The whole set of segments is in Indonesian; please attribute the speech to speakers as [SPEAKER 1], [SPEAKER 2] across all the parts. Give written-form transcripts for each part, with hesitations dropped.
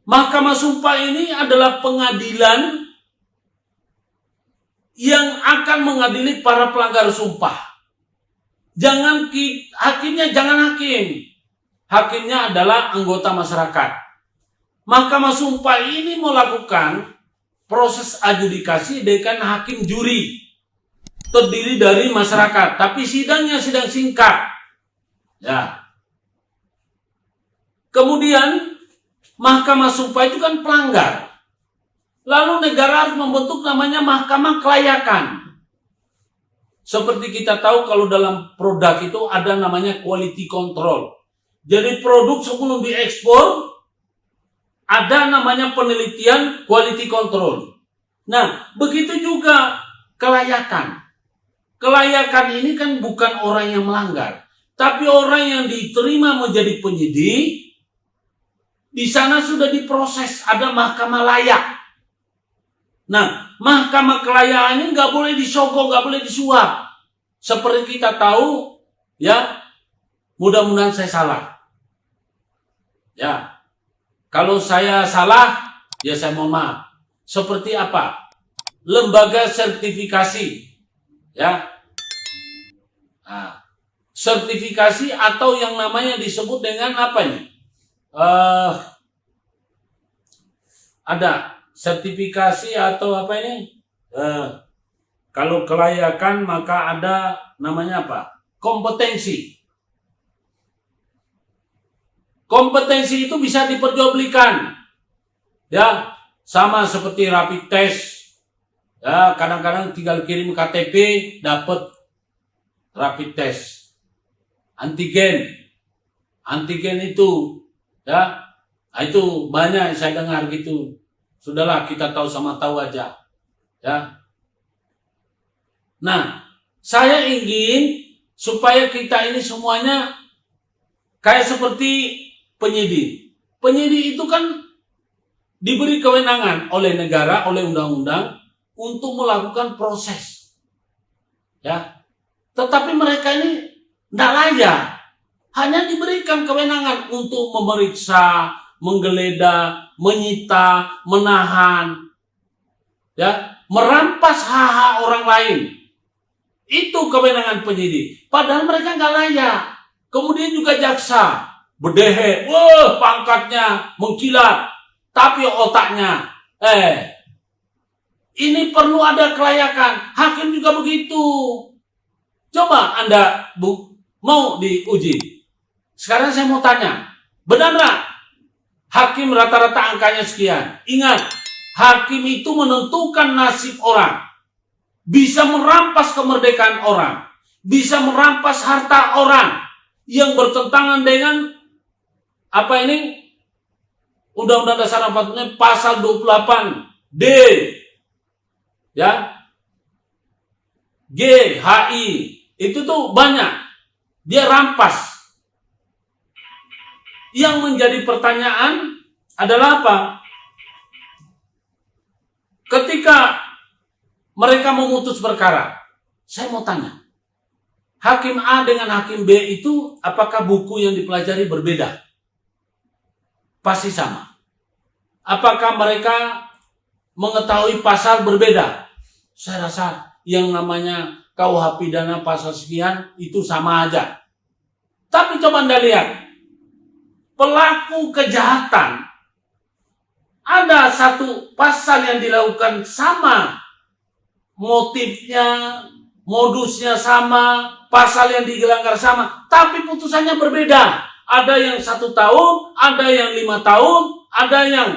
[SPEAKER 1] Mahkamah Sumpah ini adalah pengadilan yang akan mengadili para pelanggar sumpah. Hakimnya jangan hakim. Hakimnya adalah anggota masyarakat. Mahkamah Sumpah ini melakukan proses adjudikasi dengan hakim juri. Terdiri dari masyarakat, tapi sidangnya sidang singkat. Ya. Kemudian Mahkamah Sumpah itu kan pelanggar. Lalu negara harus membentuk namanya Mahkamah Kelayakan. Seperti kita tahu kalau dalam produk itu ada namanya quality control. Jadi produk sebelum diekspor ada namanya penelitian quality control. Nah, begitu juga kelayakan. Kelayakan ini kan bukan orang yang melanggar, tapi orang yang diterima menjadi penyidik. Di sana sudah diproses, ada mahkamah layak. Nah, mahkamah kelayakan ini nggak boleh disogok, nggak boleh disuap. Seperti kita tahu, ya, mudah-mudahan saya salah. Ya, kalau saya salah, ya saya mohon maaf. Seperti apa? Lembaga sertifikasi, ya. Nah, sertifikasi atau yang namanya disebut dengan apa ini? Ada sertifikasi atau apa ini? Kalau kelayakan maka ada namanya apa? Kompetensi. Kompetensi itu bisa diperjualbelikan. Ya, sama seperti rapid test. Ya, kadang-kadang tinggal kirim KTP dapat rapid test. Antigen. Antigen itu, ya, itu banyak saya dengar gitu. Sudahlah, kita tahu sama tahu aja. Ya. Nah, saya ingin supaya kita ini semuanya kayak seperti penyidik. Penyidik itu kan diberi kewenangan oleh negara, oleh undang-undang untuk melakukan proses. Ya. Tetapi mereka ini tidak layak. Hanya diberikan kewenangan untuk memeriksa, menggeledah, menyita, menahan, ya, merampas hak-hak orang lain. Itu kewenangan penyidik. Padahal mereka nggak layak. Kemudian juga jaksa, berdehe, wah pangkatnya mengkilat, tapi otaknya, ini perlu ada kelayakan. Hakim juga begitu. Coba Anda mau diuji. Sekarang saya mau tanya, benar nggak hakim rata-rata angkanya sekian? Ingat, hakim itu menentukan nasib orang. Bisa merampas kemerdekaan orang, bisa merampas harta orang yang bertentangan dengan apa ini? Undang-Undang Dasar 45 pasal 28D, ya, G, HI, itu tuh banyak. Dia rampas. Yang menjadi pertanyaan adalah apa? Ketika mereka memutus perkara, saya mau tanya, Hakim A dengan Hakim B itu apakah buku yang dipelajari berbeda? Pasti sama. Apakah mereka mengetahui pasal berbeda? Saya rasa yang namanya KUH pidana pasal sekian itu sama aja. Tapi coba Anda lihat, pelaku kejahatan ada satu pasal yang dilakukan sama, motifnya, modusnya sama, pasal yang dilanggar sama, tapi putusannya berbeda. Ada yang 1 tahun, ada yang 5 tahun, ada yang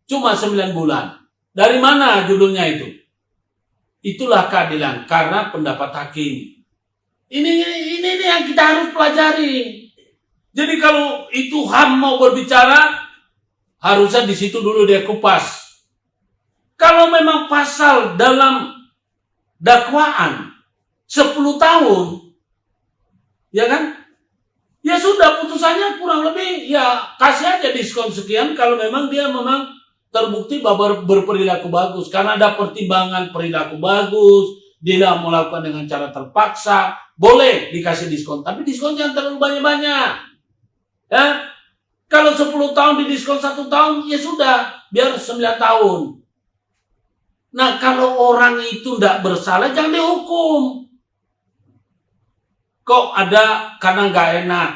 [SPEAKER 1] cuma 9 bulan. Dari mana judulnya itu? Itulah keadilan karena pendapat hakim. Ini yang kita harus pelajari. Jadi kalau itu HAM mau berbicara, harusnya di situ dulu dia kupas. Kalau memang pasal dalam dakwaan 10 tahun, ya kan? Ya sudah, putusannya kurang lebih ya kasih aja diskon sekian kalau memang dia terbukti bahwa berperilaku bagus. Karena ada pertimbangan perilaku bagus, dia melakukan dengan cara terpaksa, boleh dikasih diskon. Tapi diskon jangan terlalu banyak-banyak. Ya. Kalau 10 tahun didiskon 1 tahun, ya sudah, biar 9 tahun. Nah, kalau orang itu tidak bersalah, jangan dihukum. Kok ada karena nggak enak,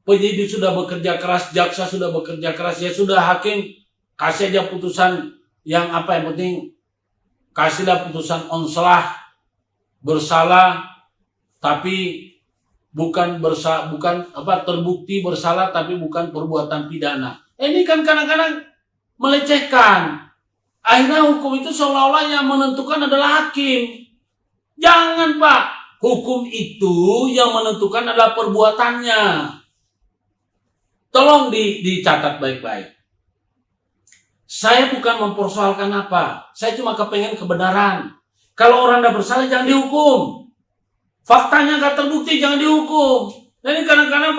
[SPEAKER 1] penyidik sudah bekerja keras, jaksa sudah bekerja keras, ya sudah hakim kasih aja putusan yang yang penting kasihlah putusan onslah, bersalah tapi bukan terbukti bersalah tapi bukan perbuatan pidana. Ini kan kadang-kadang melecehkan. Akhirnya hukum itu seolah-olah yang menentukan adalah hakim. Jangan, Pak. Hukum itu yang menentukan adalah perbuatannya. Tolong dicatat baik-baik. Saya bukan mempersoalkan apa. Saya cuma kepengen kebenaran. Kalau orang tidak bersalah jangan dihukum. Faktanya nggak terbukti jangan dihukum. Jadi kadang-kadang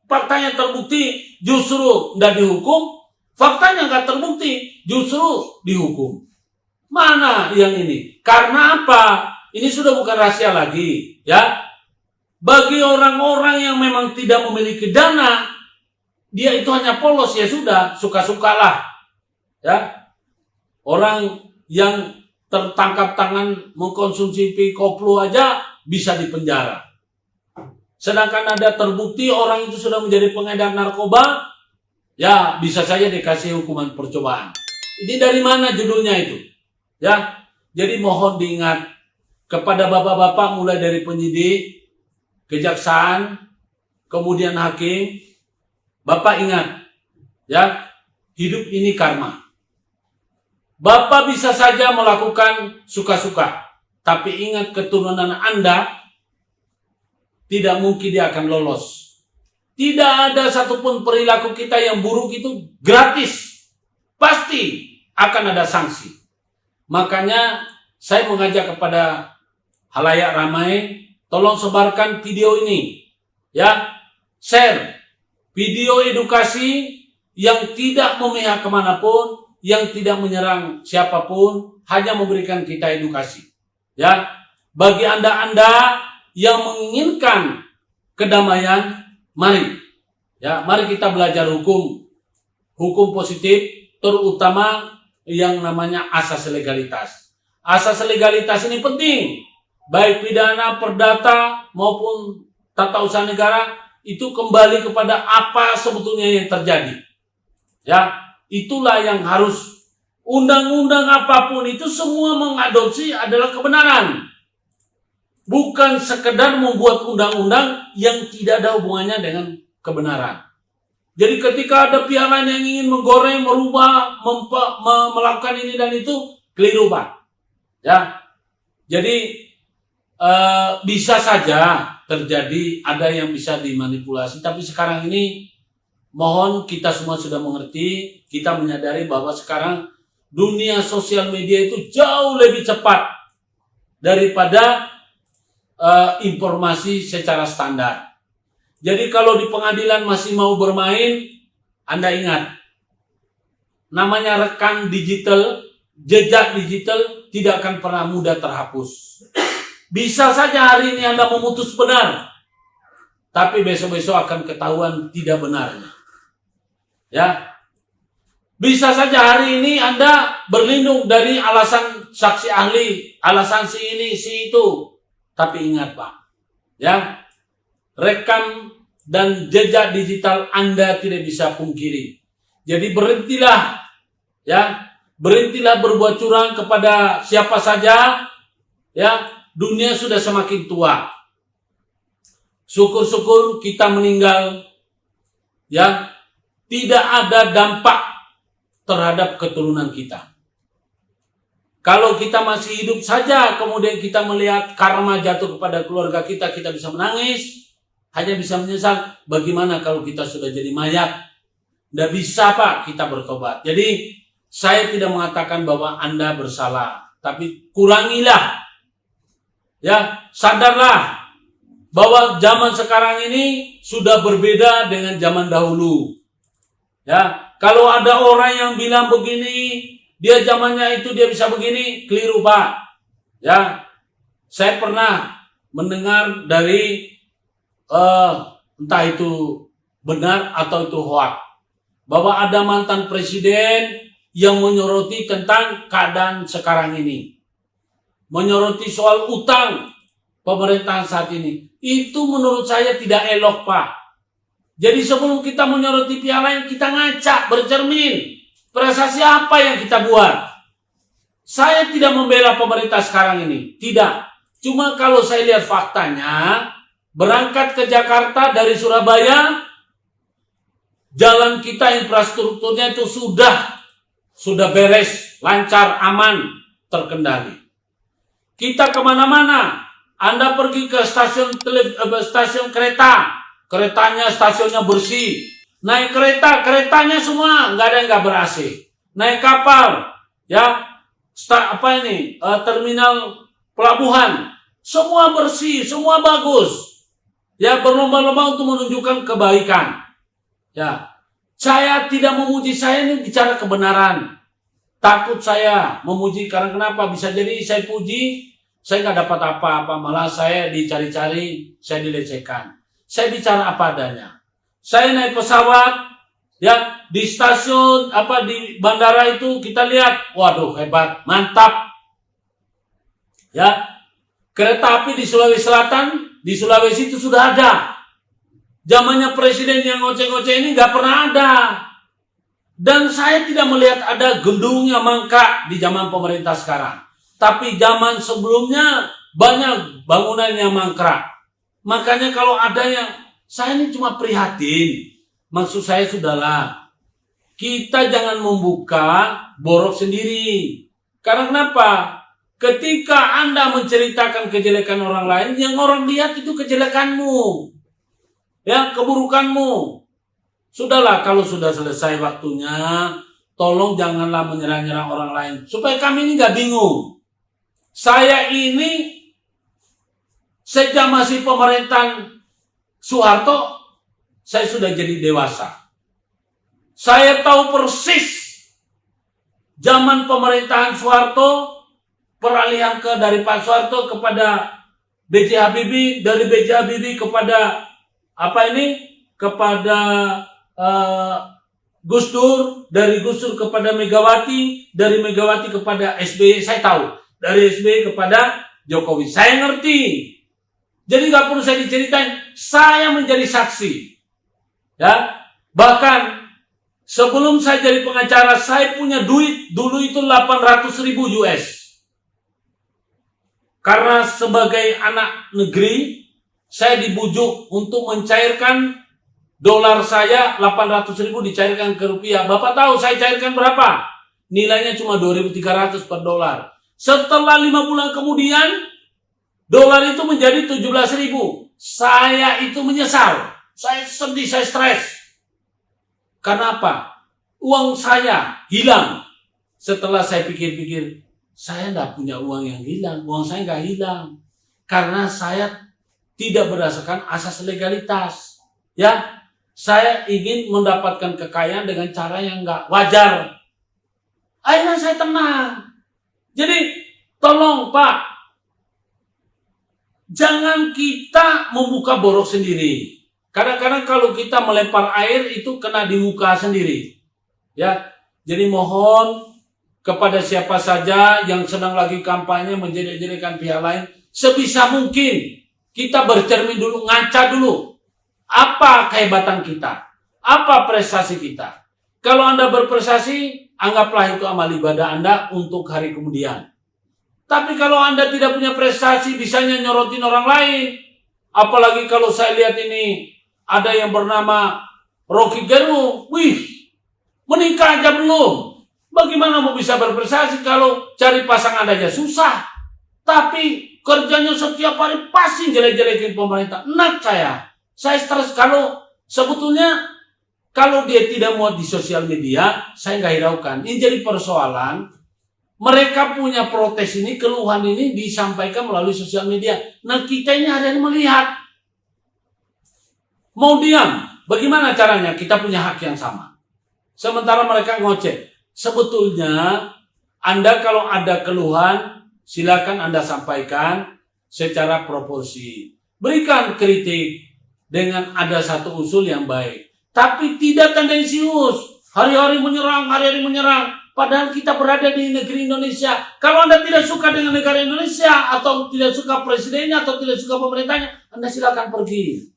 [SPEAKER 1] faktanya terbukti justru tidak dihukum. Faktanya nggak terbukti justru dihukum. Mana yang ini? Karena apa? Ini sudah bukan rahasia lagi, ya. Bagi orang-orang yang memang tidak memiliki dana, dia itu hanya polos, ya sudah, suka-sukalah. Ya, orang yang tertangkap tangan mengkonsumsi koplo aja bisa dipenjara. Sedangkan ada terbukti orang itu sudah menjadi pengedar narkoba, ya bisa saja dikasih hukuman percobaan. Ini dari mana judulnya itu? Ya, jadi mohon diingat kepada bapak-bapak mulai dari penyidik, kejaksaan, kemudian hakim. Bapak ingat, ya, hidup ini karma. Bapak bisa saja melakukan suka-suka, tapi ingat keturunan Anda tidak mungkin dia akan lolos. Tidak ada satupun perilaku kita yang buruk itu gratis. Pasti akan ada sanksi. Makanya saya mengajak kepada halayak ramai, tolong sebarkan video ini. Ya, share video edukasi yang tidak memihak kemanapun, yang tidak menyerang siapapun, hanya memberikan kita edukasi. Ya, bagi Anda yang menginginkan kedamaian, mari kita belajar hukum positif, terutama yang namanya asas legalitas. Asas legalitas ini penting, baik pidana, perdata maupun tata usaha negara itu kembali kepada apa sebetulnya yang terjadi. Ya. Itulah yang harus, undang-undang apapun itu semua mengadopsi adalah kebenaran. Bukan sekedar membuat undang-undang yang tidak ada hubungannya dengan kebenaran. Jadi ketika ada pihak lain yang ingin menggoreng, merubah, melakukan ini dan itu, keliru, Pak. Ya. Jadi bisa saja terjadi, ada yang bisa dimanipulasi, tapi sekarang ini mohon kita semua sudah mengerti, kita menyadari bahwa sekarang dunia sosial media itu jauh lebih cepat daripada informasi secara standar. Jadi kalau di pengadilan masih mau bermain, Anda ingat, namanya rekam digital, jejak digital tidak akan pernah mudah terhapus. Bisa saja hari ini Anda memutus benar, tapi besok-besok akan ketahuan tidak benarnya. Ya, bisa saja hari ini Anda berlindung dari alasan saksi ahli, alasan si ini, si itu. Tapi ingat, Pak, ya, rekam dan jejak digital Anda tidak bisa pungkiri. Jadi berhentilah berbuat curang kepada siapa saja. Ya, dunia sudah semakin tua. Syukur-syukur kita meninggal, ya. Tidak ada dampak terhadap keturunan kita. Kalau kita masih hidup saja, kemudian kita melihat karma jatuh kepada keluarga kita, kita bisa menangis, hanya bisa menyesal. Bagaimana kalau kita sudah jadi mayat? Tidak bisa, Pak, kita bertobat. Jadi, saya tidak mengatakan bahwa Anda bersalah, tapi kurangilah. Ya, sadarlah bahwa zaman sekarang ini sudah berbeda dengan zaman dahulu. Ya, kalau ada orang yang bilang begini, dia zamannya itu dia bisa begini, keliru, Pak. Ya, saya pernah mendengar dari entah itu benar atau itu hoax. Bahwa ada mantan presiden yang menyoroti tentang keadaan sekarang ini. Menyoroti soal utang pemerintahan saat ini. Itu menurut saya tidak elok, Pak. Jadi sebelum kita menyoroti pihak lain, kita ngaca, bercermin. Prestasi apa yang kita buat? Saya tidak membela pemerintah sekarang ini. Tidak. Cuma kalau saya lihat faktanya, berangkat ke Jakarta dari Surabaya, jalan kita infrastrukturnya itu sudah beres, lancar, aman, terkendali. Kita kemana-mana, Anda pergi ke stasiun kereta, keretanya stasiunnya bersih. Naik kereta, keretanya semua nggak ada yang nggak ber-AC. Naik kapal, ya, terminal pelabuhan, semua bersih, semua bagus. Ya, berlomba-lomba untuk menunjukkan kebaikan. Ya, saya tidak memuji, saya ini bicara kebenaran. Takut saya memuji karena kenapa? Bisa jadi saya puji, saya nggak dapat apa-apa, malah saya dicari-cari, saya dilecehkan. Saya bicara apa adanya. Saya naik pesawat, ya, di stasiun di bandara itu kita lihat, waduh hebat, mantap. Ya, kereta api di Sulawesi Selatan, di Sulawesi itu sudah ada. Zamannya presiden yang ngoceh-ngoceh ini nggak pernah ada. Dan saya tidak melihat ada gedung yang mangkrak di zaman pemerintah sekarang. Tapi zaman sebelumnya banyak bangunan yang mangkrak. Makanya kalau ada yang, saya ini cuma prihatin. Maksud saya sudahlah, kita jangan membuka borok sendiri. Karena kenapa? Ketika Anda menceritakan kejelekan orang lain, yang orang lihat itu kejelekanmu. Ya, keburukanmu. Sudahlah, kalau sudah selesai waktunya, tolong janganlah menyerang-nyerang orang lain. Supaya kami ini gak bingung. Saya ini, sejak masih pemerintahan Soeharto, saya sudah jadi dewasa. Saya tahu persis zaman pemerintahan Soeharto, peralihan dari Pak Soeharto kepada B.J. Habibie, dari B.J. Habibie kepada kepada Gus Dur, dari Gus Dur kepada Megawati, dari Megawati kepada SBY, saya tahu, dari SBY kepada Jokowi, saya ngerti. Jadi gak perlu saya diceritain, saya menjadi saksi. Ya, bahkan sebelum saya jadi pengacara, saya punya duit dulu itu 800.000 US. Karena sebagai anak negeri, saya dibujuk untuk mencairkan dolar saya 800.000 dicairkan ke rupiah. Bapak tahu saya cairkan berapa? Nilainya cuma 2.300 per dolar. Setelah 5 bulan kemudian, dolar itu menjadi 17.000. Saya itu menyesal. Saya sedih, saya stres. Karena apa? Uang saya hilang. Setelah saya pikir-pikir, saya tidak punya uang yang hilang. Uang saya nggak hilang. Karena saya tidak berdasarkan asas legalitas. Ya, saya ingin mendapatkan kekayaan dengan cara yang nggak wajar. Akhirnya saya tenang. Jadi, tolong Pak, jangan kita membuka borok sendiri. Kadang-kadang kalau kita melempar air itu kena di muka sendiri. Ya, jadi mohon kepada siapa saja yang sedang lagi kampanye menjelek-jelekan pihak lain, sebisa mungkin kita bercermin dulu, ngaca dulu. Apa kehebatan kita? Apa prestasi kita? Kalau Anda berprestasi, anggaplah itu amal ibadah Anda untuk hari kemudian. Tapi kalau Anda tidak punya prestasi, bisanya nyorotin orang lain. Apalagi kalau saya lihat ini, ada yang bernama Rocky Gerung. Wih, menikah aja belum. Bagaimana mau bisa berprestasi kalau cari pasangan aja susah. Tapi kerjanya setiap hari pasti jelek-jelekin pemerintah. Enak saya stres. Kalau sebetulnya kalau dia tidak mau di sosial media, saya nggak hiraukan. Ini jadi persoalan. Mereka punya protes ini, keluhan ini disampaikan melalui sosial media. Nah, kita ini ada yang melihat. Mau diam, bagaimana caranya? Kita punya hak yang sama. Sementara mereka ngoceh. Sebetulnya, Anda kalau ada keluhan, silakan Anda sampaikan secara proporsi. Berikan kritik dengan ada satu usul yang baik. tapi tidak tendensius. Hari-hari menyerang, padahal kita berada di negeri Indonesia. Kalau Anda tidak suka dengan negara Indonesia, atau tidak suka presidennya, atau tidak suka pemerintahnya, Anda silakan pergi.